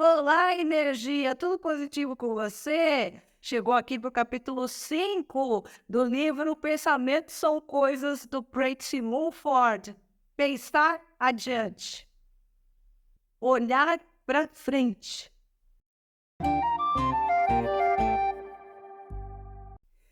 Olá, energia, tudo positivo com você? Chegou aqui para o capítulo 5 do livro Pensamentos são Coisas do Tracy Mulford. Pensar adiante, olhar para frente.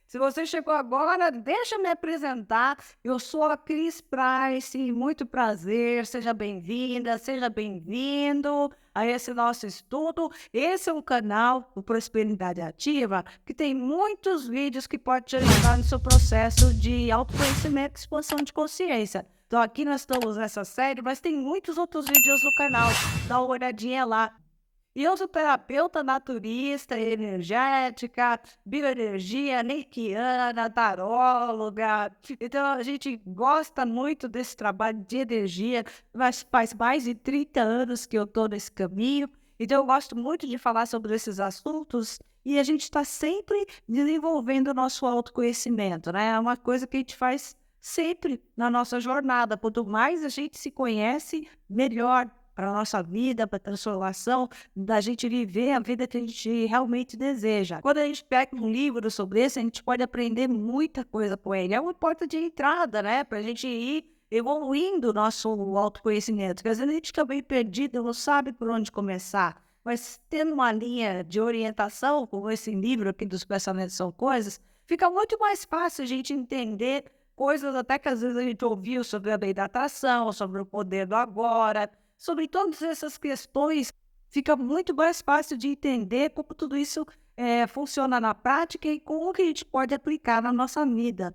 Se você chegou agora, deixa eu me apresentar. Eu sou a Cris Price, muito prazer, seja bem-vinda, seja bem-vindo a esse nosso estudo. Esse é um canal do Prosperidade Ativa que tem muitos vídeos que podem te ajudar no seu processo de autoconhecimento e expansão de consciência. Então aqui nós estamos nessa série, mas tem muitos outros vídeos no canal. Dá uma olhadinha lá. E eu sou terapeuta naturista, energética, bioenergia, reikiana, taróloga. Então, a gente gosta muito desse trabalho de energia, mas faz mais de 30 anos que eu estou nesse caminho. Então, eu gosto muito de falar sobre esses assuntos e a gente está sempre desenvolvendo o nosso autoconhecimento, né? É uma coisa que a gente faz sempre na nossa jornada. Quanto mais a gente se conhece, melhor para a nossa vida, para a transformação, da gente viver a vida que a gente realmente deseja. Quando a gente pega um livro sobre isso, a gente pode aprender muita coisa com ele. É uma porta de entrada, né? Para a gente ir evoluindo o nosso autoconhecimento. Porque às vezes a gente fica bem perdido, não sabe por onde começar. Mas tendo uma linha de orientação, como esse livro aqui dos Pensamentos são Coisas, fica muito mais fácil a gente entender coisas até que às vezes a gente ouviu sobre a lei da atração, sobre o poder do agora, sobre todas essas questões. Fica muito mais fácil de entender como tudo isso funciona na prática e como que a gente pode aplicar na nossa vida.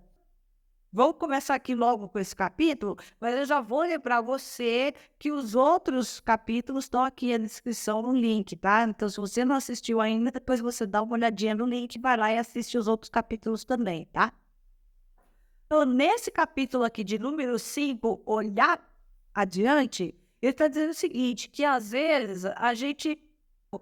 Vamos começar aqui logo com esse capítulo, mas eu já vou lembrar você que os outros capítulos estão aqui na descrição no link, tá? Então, se você não assistiu ainda, depois você dá uma olhadinha no link, vai lá e assiste os outros capítulos também, tá? Então, nesse capítulo aqui de número 5, olhar adiante, ele está dizendo o seguinte, que às vezes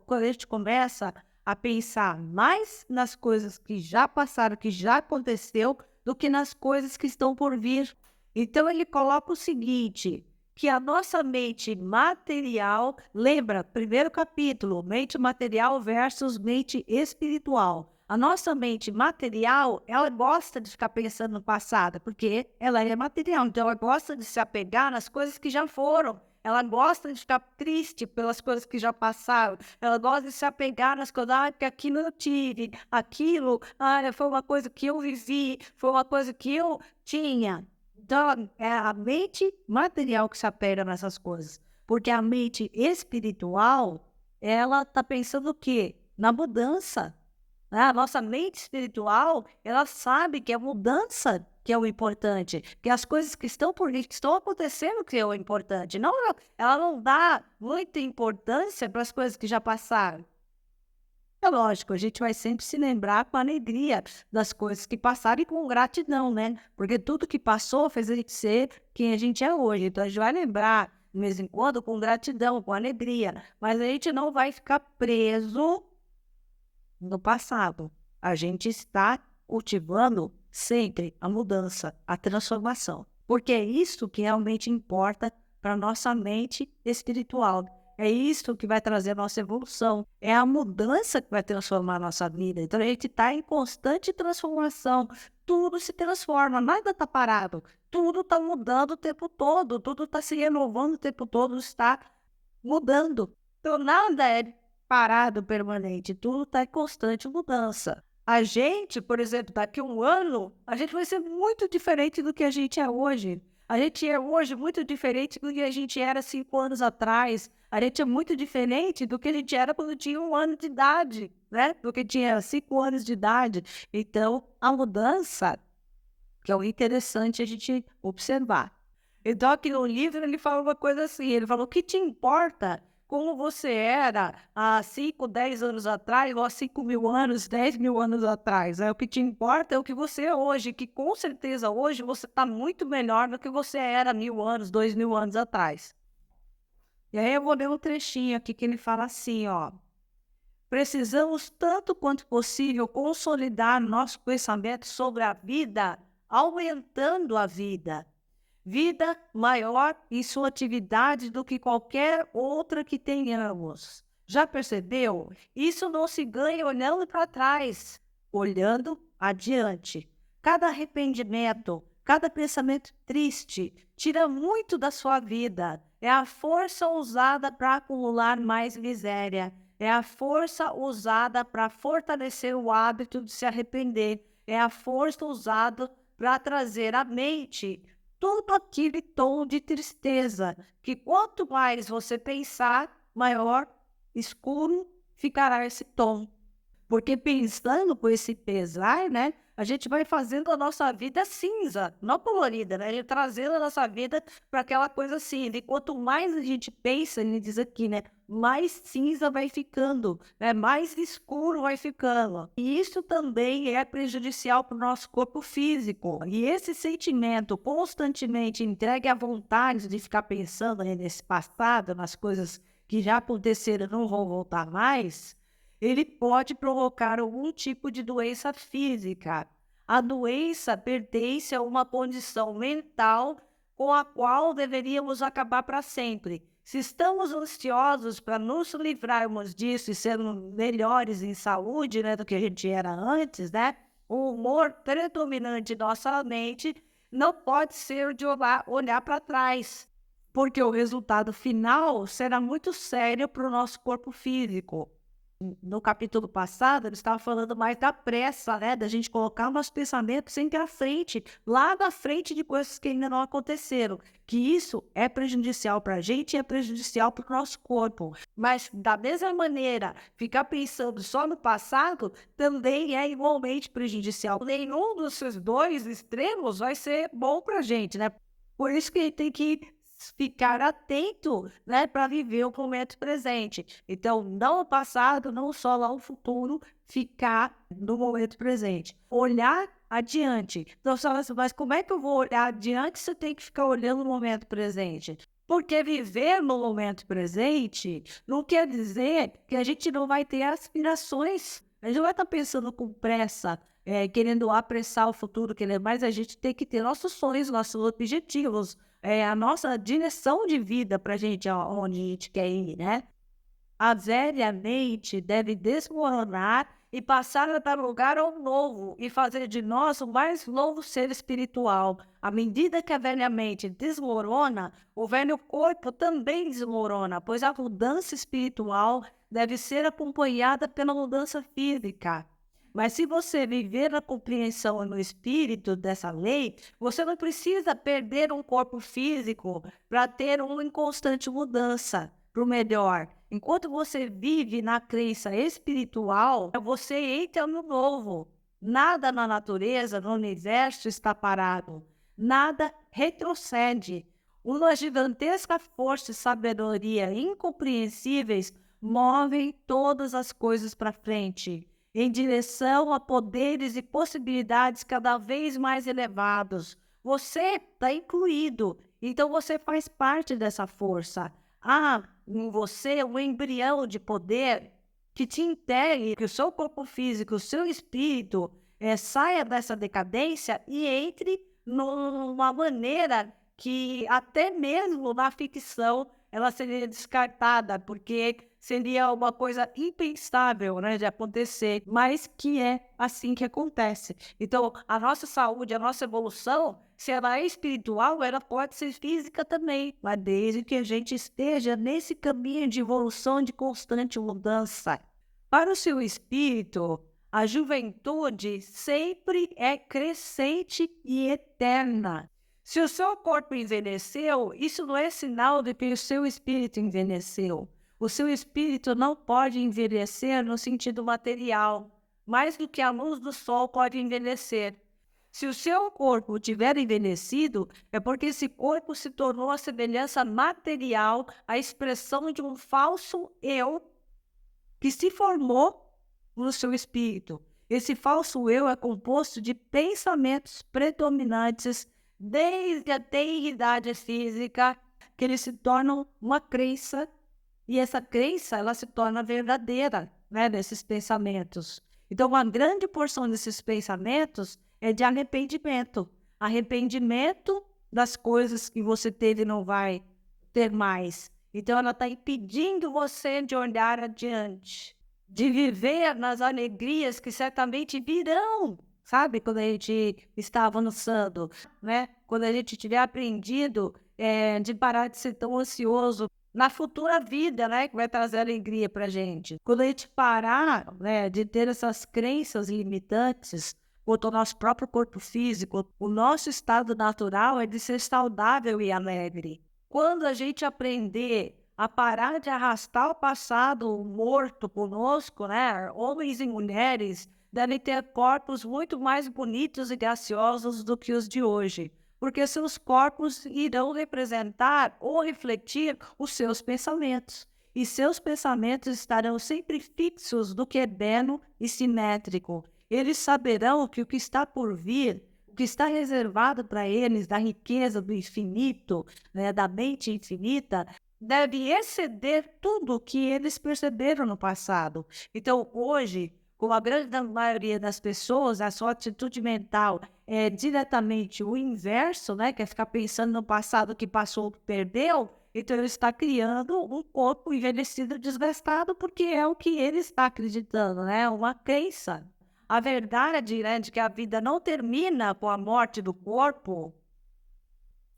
quando a gente começa a pensar mais nas coisas que já passaram, que já aconteceu, do que nas coisas que estão por vir. Então ele coloca o seguinte, que a nossa mente material, lembra, primeiro capítulo, mente material versus mente espiritual. A nossa mente material, ela gosta de ficar pensando no passado, porque ela é material, então ela gosta de se apegar nas coisas que já foram. Ela gosta de ficar triste pelas coisas que já passaram. Ela gosta de se apegar nas coisas, que aquilo eu tive, aquilo, foi uma coisa que eu vivi, foi uma coisa que eu tinha. Então, é a mente material que se apega nessas coisas. Porque a mente espiritual, ela está pensando o quê? Na mudança. A nossa mente espiritual, ela sabe que a mudança que é o importante, que as coisas que estão por vir, que estão acontecendo que é o importante. Não, ela não dá muita importância para as coisas que já passaram. É lógico, a gente vai sempre se lembrar com alegria das coisas que passaram e com gratidão, né? Porque tudo que passou fez a gente ser quem a gente é hoje. Então a gente vai lembrar, de vez em quando, com gratidão, com alegria. Mas a gente não vai ficar preso no passado. A gente está cultivando sempre a mudança, a transformação, porque é isso que realmente importa para a nossa mente espiritual. É isso que vai trazer a nossa evolução. É a mudança que vai transformar a nossa vida. Então a gente está em constante transformação. Tudo se transforma, nada está parado. Tudo está mudando o tempo todo, tudo está se renovando o tempo todo, está mudando. Então nada é parado permanente, tudo está em constante mudança. A gente, por exemplo, daqui a um ano, a gente vai ser muito diferente do que a gente é hoje. A gente é hoje muito diferente do que a gente era 5 anos atrás. A gente é muito diferente do que a gente era quando tinha 1 ano de idade, né? Do que tinha 5 anos de idade. Então, a mudança, que é o interessante a gente observar. Então, aqui no livro, ele fala uma coisa assim, ele falou, o que te importa como você era há 5, 10 anos atrás, ou há 5.000 anos, 10.000 anos atrás, né? O que te importa é o que você é hoje, que com certeza hoje você está muito melhor do que você era 1.000 anos, 2.000 anos atrás. E aí eu vou ler um trechinho aqui que ele fala assim, ó. Precisamos, tanto quanto possível, consolidar nosso pensamento sobre a vida, aumentando a vida. Vida maior em sua atividade do que qualquer outra que tenhamos. Já percebeu? Isso não se ganha olhando para trás, olhando adiante. Cada arrependimento, cada pensamento triste tira muito da sua vida. É a força usada para acumular mais miséria. É a força usada para fortalecer o hábito de se arrepender. É a força usada para trazer à mente todo aquele tom de tristeza, que quanto mais você pensar, maior escuro ficará esse tom. Porque pensando com esse pesar, né, a gente vai fazendo a nossa vida cinza, não colorida, né? A gente trazendo a nossa vida para aquela coisa cinza. E quanto mais a gente pensa, ele diz aqui, né, mais cinza vai ficando, né, mais escuro vai ficando. E isso também é prejudicial para o nosso corpo físico. E esse sentimento constantemente entregue à vontade de ficar pensando, né, nesse passado, nas coisas que já aconteceram e não vão voltar mais, ele pode provocar algum tipo de doença física. A doença pertence a uma condição mental com a qual deveríamos acabar para sempre. Se estamos ansiosos para nos livrarmos disso e sermos melhores em saúde, né, do que a gente era antes, né, o humor predominante de nossa mente não pode ser de olhar para trás, porque o resultado final será muito sério para o nosso corpo físico. No capítulo passado, ele estava falando mais da pressa, né? Da gente colocar nossos pensamentos sempre à frente, lá na frente de coisas que ainda não aconteceram. Que isso é prejudicial para a gente e é prejudicial para o nosso corpo. Mas, da mesma maneira, ficar pensando só no passado também é igualmente prejudicial. Nenhum desses dois extremos vai ser bom para a gente, né? Por isso que tem que ficar atento, né, para viver o momento presente. Então, não o passado, não só lá o futuro, ficar no momento presente. Olhar adiante. Então, você fala assim, mas como é que eu vou olhar adiante se eu tenho que ficar olhando no momento presente? Porque viver no momento presente não quer dizer que a gente não vai ter aspirações. A gente não vai estar pensando com pressa, querendo apressar o futuro, mas a gente tem que ter nossos sonhos, nossos objetivos, a nossa direção de vida para a gente, onde a gente quer ir, né? A velha mente deve desmoronar e passar a dar lugar ao novo e fazer de nós o mais novo ser espiritual. À medida que a velha mente desmorona, o velho corpo também desmorona, pois a mudança espiritual deve ser acompanhada pela mudança física. Mas se você viver na compreensão e no espírito dessa lei, você não precisa perder um corpo físico para ter uma inconstante mudança para o melhor. Enquanto você vive na crença espiritual, você entra no novo. Nada na natureza, no universo está parado. Nada retrocede. Uma gigantesca força e sabedoria incompreensíveis movem todas as coisas para frente, em direção a poderes e possibilidades cada vez mais elevados. Você está incluído, então você faz parte dessa força. Há em você um embrião de poder que te integre, que o seu corpo físico, o seu espírito saia dessa decadência e entre numa maneira que até mesmo na ficção ela seria descartada, porque seria uma coisa impensável, né, de acontecer, mas que é assim que acontece. Então, a nossa saúde, a nossa evolução, se ela é espiritual, ela pode ser física também, mas desde que a gente esteja nesse caminho de evolução, de constante mudança. Para o seu espírito, a juventude sempre é crescente e eterna. Se o seu corpo envelheceu, isso não é sinal de que o seu espírito envelheceu. O seu espírito não pode envelhecer no sentido material, mais do que a luz do sol pode envelhecer. Se o seu corpo tiver envelhecido, é porque esse corpo se tornou a semelhança material, a expressão de um falso eu que se formou no seu espírito. Esse falso eu é composto de pensamentos predominantes desde a tenridade física, que eles se tornam uma crença, e essa crença ela se torna verdadeira, né, desses pensamentos. Então, uma grande porção desses pensamentos é de arrependimento. Arrependimento das coisas que você teve e não vai ter mais. Então, ela está impedindo você de olhar adiante, de viver nas alegrias que certamente virão, sabe? Quando a gente está avançando, né? Quando a gente tiver aprendido de parar de ser tão ansioso na futura vida, né? Que vai trazer alegria para a gente. Quando a gente parar, né, de ter essas crenças limitantes quanto ao nosso próprio corpo físico, o nosso estado natural é de ser saudável e alegre. Quando a gente aprender a parar de arrastar o passado morto conosco, né? Homens e mulheres devem ter corpos muito mais bonitos e graciosos do que os de hoje, porque seus corpos irão representar ou refletir os seus pensamentos. E seus pensamentos estarão sempre fixos do que é belo e simétrico. Eles saberão que o que está por vir, o que está reservado para eles, da riqueza do infinito, né, da mente infinita, deve exceder tudo o que eles perceberam no passado. Então, hoje, como a grande maioria das pessoas, a sua atitude mental é diretamente o inverso, né, que é ficar pensando no passado que passou, que perdeu, então ele está criando um corpo envelhecido, desgastado, porque é o que ele está acreditando, né, uma crença. A verdade, né, de que a vida não termina com a morte do corpo,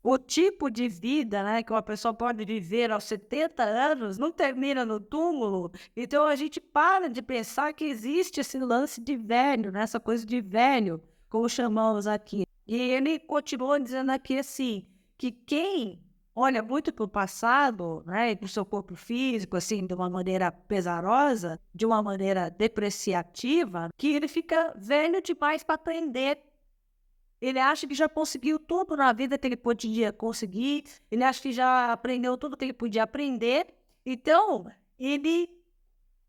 o tipo de vida, né, que uma pessoa pode viver aos 70 anos não termina no túmulo. Então a gente para de pensar que existe esse lance de velho, né, essa coisa de velho, como chamamos aqui. E ele continua dizendo aqui assim, que quem olha muito para o passado, né, e para o seu corpo físico, assim, de uma maneira pesarosa, de uma maneira depreciativa, que ele fica velho demais para aprender. Ele acha que já conseguiu tudo na vida que ele podia conseguir, ele acha que já aprendeu tudo que ele podia aprender, então ele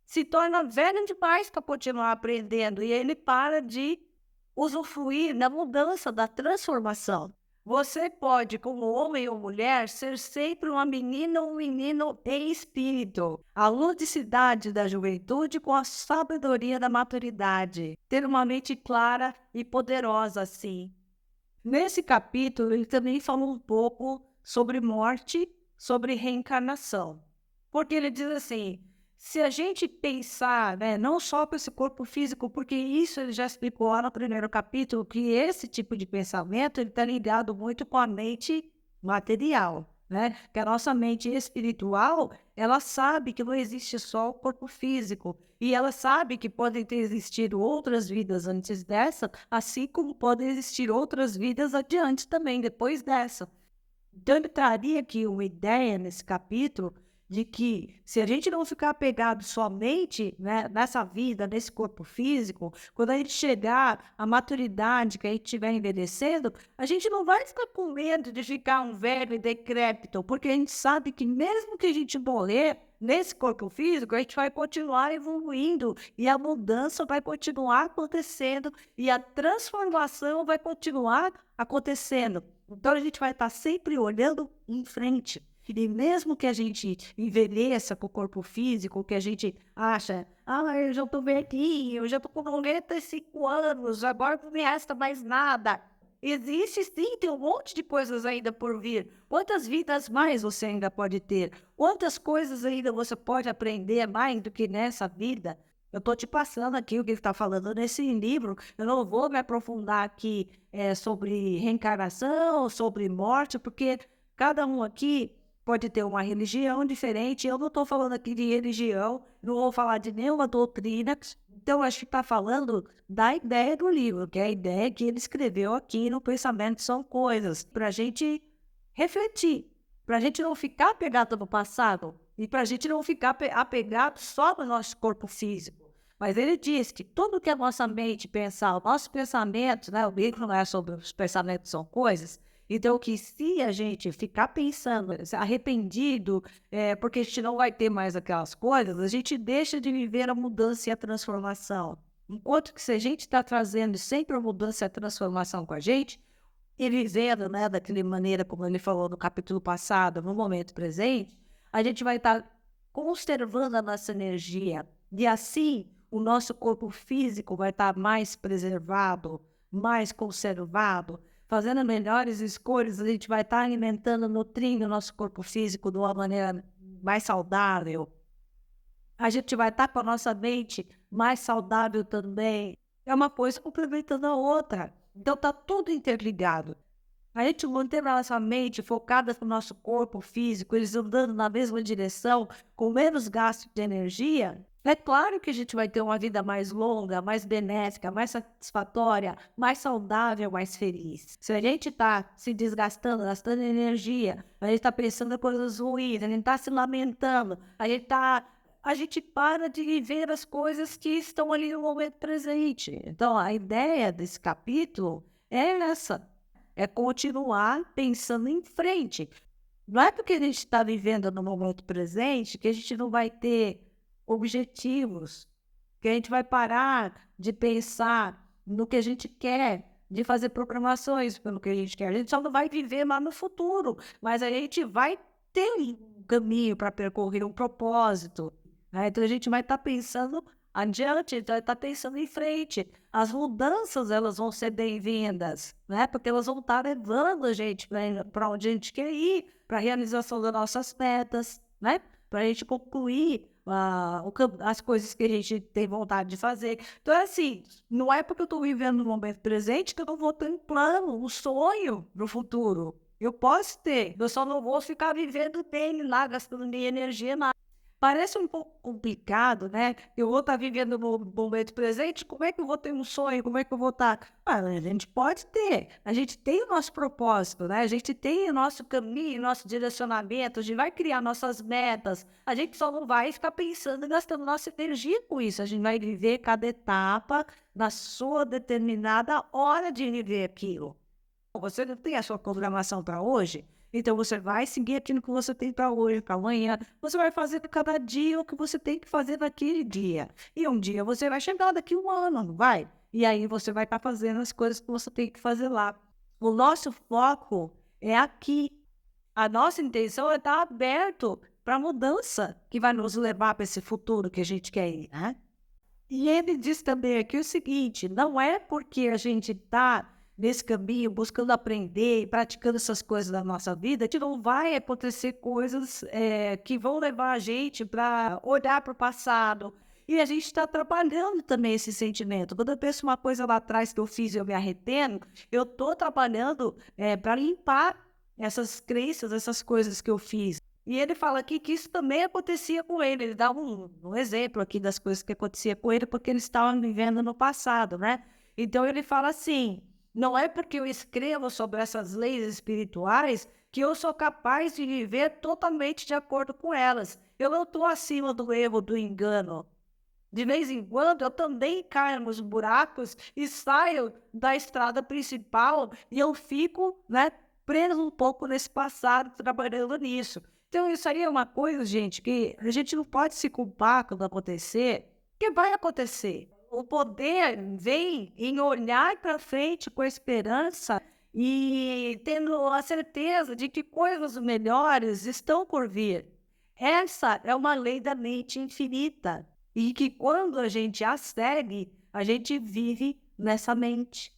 se torna velho demais para continuar aprendendo e ele para de usufruir da mudança, da transformação. Você pode, como homem ou mulher, ser sempre uma menina ou um menino em espírito. A ludicidade da juventude com a sabedoria da maturidade. Ter uma mente clara e poderosa, assim. Nesse capítulo, ele também fala um pouco sobre morte, sobre reencarnação. Porque ele diz assim, se a gente pensar, né, não só com esse corpo físico, porque isso ele já explicou lá no primeiro capítulo, que esse tipo de pensamento está ligado muito com a mente material, né? Que a nossa mente espiritual, ela sabe que não existe só o corpo físico, e ela sabe que podem ter existido outras vidas antes dessa, assim como podem existir outras vidas adiante também, depois dessa. Então, ele traria aqui uma ideia nesse capítulo de que se a gente não ficar apegado somente, né, nessa vida, nesse corpo físico, quando a gente chegar à maturidade, que a gente estiver envelhecendo, a gente não vai ficar com medo de ficar um velho e decrépito, porque a gente sabe que mesmo que a gente morrer nesse corpo físico, a gente vai continuar evoluindo e a mudança vai continuar acontecendo e a transformação vai continuar acontecendo. Então, a gente vai estar sempre olhando em frente. E mesmo que a gente envelheça com o corpo físico, que a gente acha, eu já estou velhinho, eu já estou com 95 anos, agora não me resta mais nada. Existe sim, tem um monte de coisas ainda por vir. Quantas vidas mais você ainda pode ter? Quantas coisas ainda você pode aprender mais do que nessa vida? Eu estou te passando aqui o que ele está falando nesse livro. Eu não vou me aprofundar aqui sobre reencarnação, sobre morte, porque cada um aqui pode ter uma religião diferente. Eu não estou falando aqui de religião, não vou falar de nenhuma doutrina. Então, acho que está falando da ideia do livro, que é a ideia que ele escreveu aqui no Pensamento São Coisas, para a gente refletir, para a gente não ficar apegado no passado e para a gente não ficar apegado só no nosso corpo físico. Mas ele diz que tudo que a nossa mente pensar, o nosso pensamento, né, o livro não é sobre os pensamentos são coisas, então que se a gente ficar pensando, arrependido, porque a gente não vai ter mais aquelas coisas, a gente deixa de viver a mudança e a transformação. Enquanto que se a gente está trazendo sempre a mudança e a transformação com a gente, e vivendo, né, daquela maneira como ele falou no capítulo passado, no momento presente, a gente vai estar conservando a nossa energia. E assim, o nosso corpo físico vai estar mais preservado, mais conservado, fazendo melhores escolhas, a gente vai estar alimentando, nutrindo o nosso corpo físico de uma maneira mais saudável, a gente vai estar com a nossa mente mais saudável também. É uma coisa complementando a outra. Então, está tudo interligado. A gente manter a nossa mente focada no nosso corpo físico, eles andando na mesma direção, com menos gasto de energia, é claro que a gente vai ter uma vida mais longa, mais benéfica, mais satisfatória, mais saudável, mais feliz. Se a gente está se desgastando, gastando energia, a gente está pensando em coisas ruins, a gente está se lamentando, a gente para de viver as coisas que estão ali no momento presente. Então, a ideia desse capítulo é essa. É continuar pensando em frente. Não é porque a gente está vivendo no momento presente que a gente não vai ter objetivos, que a gente vai parar de pensar no que a gente quer, de fazer programações pelo que a gente quer. A gente só não vai viver lá no futuro, mas a gente vai ter um caminho para percorrer, um propósito. Né? Então a gente vai estar pensando adiante, vai estar pensando em frente. As mudanças elas vão ser bem-vindas, né? Porque elas vão estar levando a gente para onde a gente quer ir, para a realização das nossas metas, né? Para a gente concluir as coisas que a gente tem vontade de fazer. Então, é assim, não é porque eu estou vivendo no momento presente que eu não vou ter um plano, um sonho no futuro. Eu posso ter, eu só não vou ficar vivendo dele lá, gastando minha energia lá. Parece um pouco complicado, né? Eu vou estar vivendo no momento presente, como é que eu vou ter um sonho? Como é que eu vou estar? A gente pode ter, a gente tem o nosso propósito, né? A gente tem o nosso caminho, nosso direcionamento, a gente vai criar nossas metas, a gente só não vai ficar pensando e gastando nossa energia com isso, a gente vai viver cada etapa na sua determinada hora de viver aquilo. Você não tem a sua programação para hoje? Então você vai seguir aquilo que você tem para hoje, para amanhã. Você vai fazer cada dia o que você tem que fazer naquele dia. E um dia você vai chegar daqui um ano, não vai? E aí você vai estar fazendo as coisas que você tem que fazer lá. O nosso foco é aqui. A nossa intenção é estar aberto para a mudança que vai nos levar para esse futuro que a gente quer ir, né? E ele diz também aqui o seguinte, não é porque a gente está nesse caminho, buscando aprender e praticando essas coisas na nossa vida, que não vai acontecer coisas que vão levar a gente para olhar para o passado. E a gente está trabalhando também esse sentimento. Quando eu penso uma coisa lá atrás que eu fiz e eu me arrependo, eu estou trabalhando para limpar essas crenças, essas coisas que eu fiz. E ele fala aqui que isso também acontecia com ele. Ele dá um exemplo aqui das coisas que acontecia com ele, porque ele estava vivendo no passado, né? Então ele fala assim, não é porque eu escrevo sobre essas leis espirituais que eu sou capaz de viver totalmente de acordo com elas. Eu não estou acima do erro, do engano. De vez em quando eu também caio nos buracos e saio da estrada principal e eu fico, né, preso um pouco nesse passado, trabalhando nisso. Então isso aí é uma coisa, gente, que a gente não pode se culpar quando acontecer, porque vai acontecer. O poder vem em olhar para frente com esperança e tendo a certeza de que coisas melhores estão por vir. Essa é uma lei da mente infinita. E que quando a gente a segue, a gente vive nessa mente.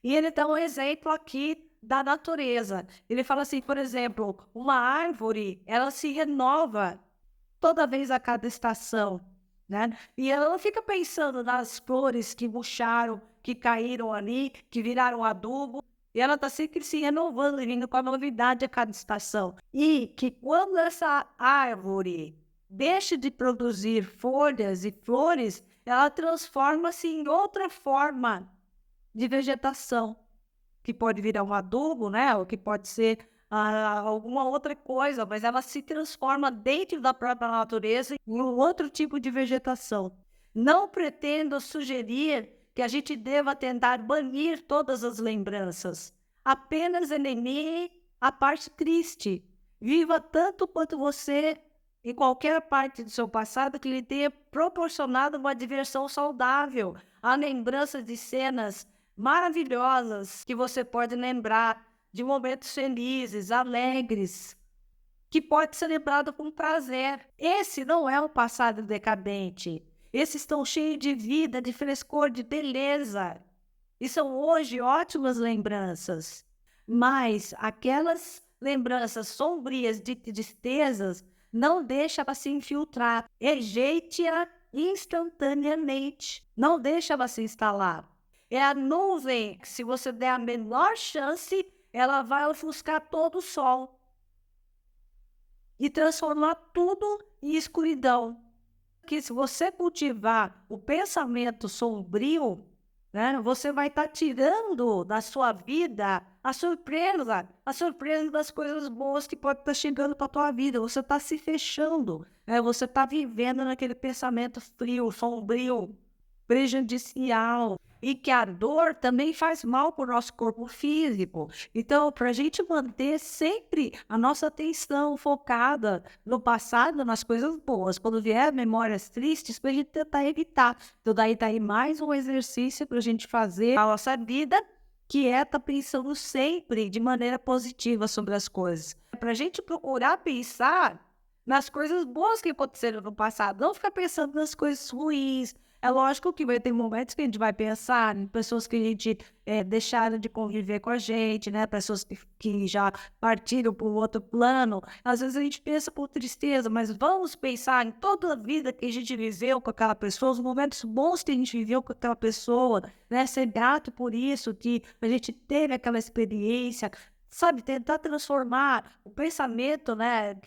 E ele dá um exemplo aqui da natureza. Ele fala assim, por exemplo, uma árvore, ela se renova toda vez a cada estação, né? E ela não fica pensando nas flores que murcharam, que caíram ali, que viraram adubo. E ela está sempre se renovando, vindo com a novidade a cada estação. E que quando essa árvore deixa de produzir folhas e flores, ela transforma-se em outra forma de vegetação, que pode virar um adubo, né? Ou que pode ser alguma outra coisa, mas ela se transforma dentro da própria natureza em um outro tipo de vegetação. Não pretendo sugerir que a gente deva tentar banir todas as lembranças, apenas elimine a parte triste. Viva tanto quanto você em qualquer parte do seu passado que lhe tenha proporcionado uma diversão saudável, a lembrança de cenas maravilhosas que você pode lembrar, de momentos felizes, alegres, que pode ser lembrado com prazer. Esse não é um passado decadente. Esses estão cheios de vida, de frescor, de beleza. E são hoje ótimas lembranças. Mas aquelas lembranças sombrias de tristezas Não deixa ela se infiltrar. Rejeite-a instantaneamente. Não deixa ela se instalar. É a nuvem que, se você der a menor chance, ela vai ofuscar todo o sol e transformar tudo em escuridão. Que se você cultivar o pensamento sombrio, né, você vai estar tirando da sua vida a surpresa das coisas boas que pode estar chegando para a tua vida. Você está se fechando, né, você está vivendo naquele pensamento frio, sombrio, prejudicial, e que a dor também faz mal para o nosso corpo físico. Então, para a gente manter sempre a nossa atenção focada no passado, nas coisas boas, quando vier memórias tristes, para a gente tentar evitar. Então, daí tá aí mais um exercício para a gente fazer na nossa vida, que é estar pensando sempre de maneira positiva sobre as coisas. Para a gente procurar pensar nas coisas boas que aconteceram no passado, não ficar pensando nas coisas ruins. É lógico que vai ter momentos que a gente vai pensar em pessoas que a gente deixaram de conviver com a gente, né? Pessoas que já partiram para um outro plano. Às vezes a gente pensa com tristeza, mas vamos pensar em toda a vida que a gente viveu com aquela pessoa, os momentos bons que a gente viveu com aquela pessoa, né? Ser grato por isso, que a gente teve aquela experiência, sabe? Tentar transformar o pensamento, né,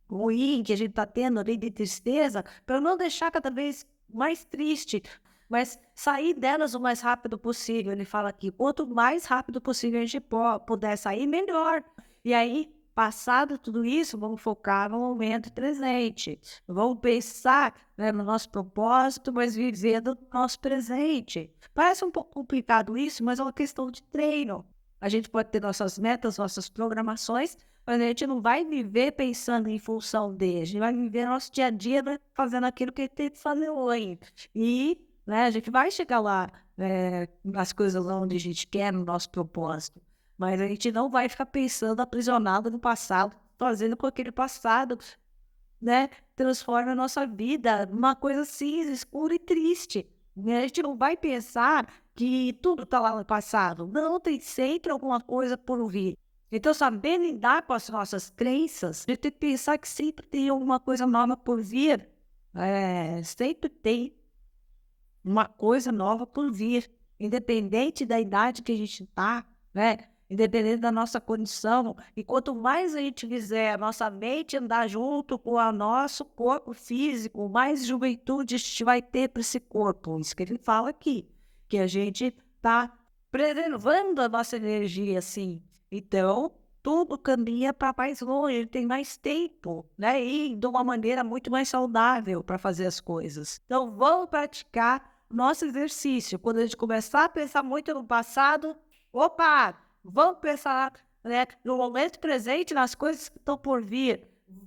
ruim que a gente está tendo ali de tristeza, para não deixar cada vez mais triste, mas sair delas o mais rápido possível. Ele fala aqui, quanto mais rápido possível a gente puder sair, melhor. E aí, passado tudo isso, vamos focar no momento presente. Vamos pensar, né, no nosso propósito, mas vivendo o nosso presente. Parece um pouco complicado isso, mas é uma questão de treino. A gente pode ter nossas metas, nossas programações, mas a gente não vai viver pensando em função dele. A gente vai viver nosso dia a dia, né, fazendo aquilo que a gente tem que fazer hoje. E, né, a gente vai chegar lá, nas coisas onde a gente quer, no nosso propósito. Mas a gente não vai ficar pensando aprisionado no passado, fazendo com que aquele passado, né, transforme a nossa vida numa coisa cinza, escura e triste. Né? A gente não vai pensar que tudo está lá no passado. Não, tem sempre alguma coisa por vir. Então, saber lidar com as nossas crenças, a gente tem que pensar que sempre tem alguma coisa nova por vir. Sempre tem uma coisa nova por vir, independente da idade que a gente está, né? Independente da nossa condição. E quanto mais a gente fizer a nossa mente andar junto com o nosso corpo físico, mais juventude a gente vai ter para esse corpo. Isso que ele fala aqui, que a gente está preservando a nossa energia, assim. Então, tudo caminha para mais longe, tem mais tempo, né? E de uma maneira muito mais saudável para fazer as coisas. Então, vamos praticar nosso exercício. Quando a gente começar a pensar muito no passado, opa, vamos pensar, né, no momento presente, nas coisas que estão por vir.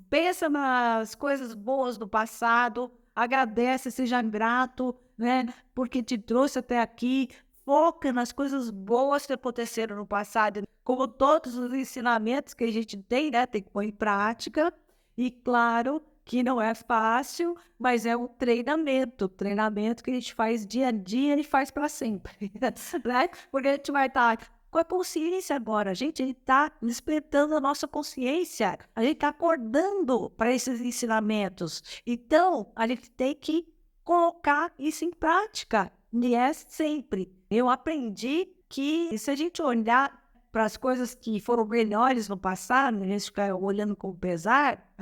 Pensa nas coisas boas do passado, agradece, seja grato, né, porque te trouxe até aqui. Foca nas coisas boas que aconteceram no passado, como todos os ensinamentos que a gente tem, né, tem que pôr em prática. E claro que não é fácil, mas é um treinamento que a gente faz dia a dia e faz para sempre, né? Porque a gente vai estar com a consciência agora, a gente está despertando a nossa consciência, a gente está acordando para esses ensinamentos. Então, a gente tem que colocar isso em prática, e é sempre. Eu aprendi que se a gente olhar para as coisas que foram melhores no passado, a gente ficar olhando com pesar,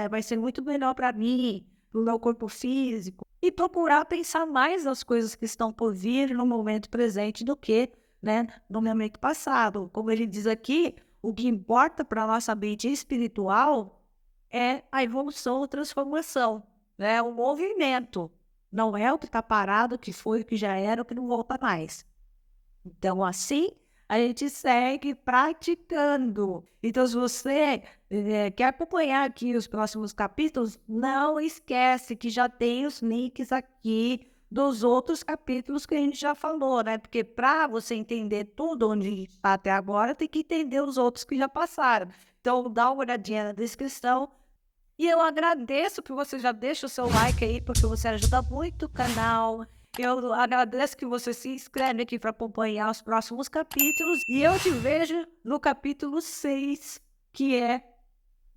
vai ser muito melhor para mim, para o meu corpo físico, e procurar pensar mais nas coisas que estão por vir no momento presente do que, né, no momento passado. Como ele diz aqui, o que importa para a nossa mente espiritual é a evolução ou transformação, né, o movimento. Não é o que está parado, o que foi, o que já era, o que não volta mais. Então, assim, a gente segue praticando. Então, se você quer acompanhar aqui os próximos capítulos, não esquece que já tem os links aqui dos outros capítulos que a gente já falou, né? Porque para você entender tudo onde está até agora, tem que entender os outros que já passaram. Então, dá uma olhadinha na descrição. E eu agradeço que você já deixa o seu like aí, porque você ajuda muito o canal. Eu agradeço que você se inscreve aqui para acompanhar os próximos capítulos. E eu te vejo no capítulo 6, que é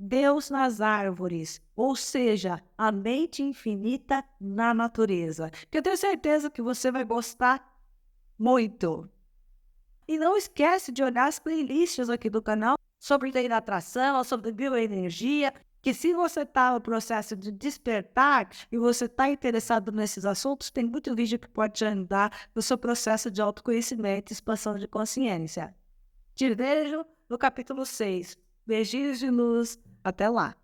Deus nas árvores, ou seja, a mente infinita na natureza. Que eu tenho certeza que você vai gostar muito. E não esquece de olhar as playlists aqui do canal sobre lei da atração, sobre bioenergia, que se você está no processo de despertar e você está interessado nesses assuntos, tem muito vídeo que pode te ajudar no seu processo de autoconhecimento e expansão de consciência. Te vejo no capítulo 6. Beijinhos de luz. Até lá.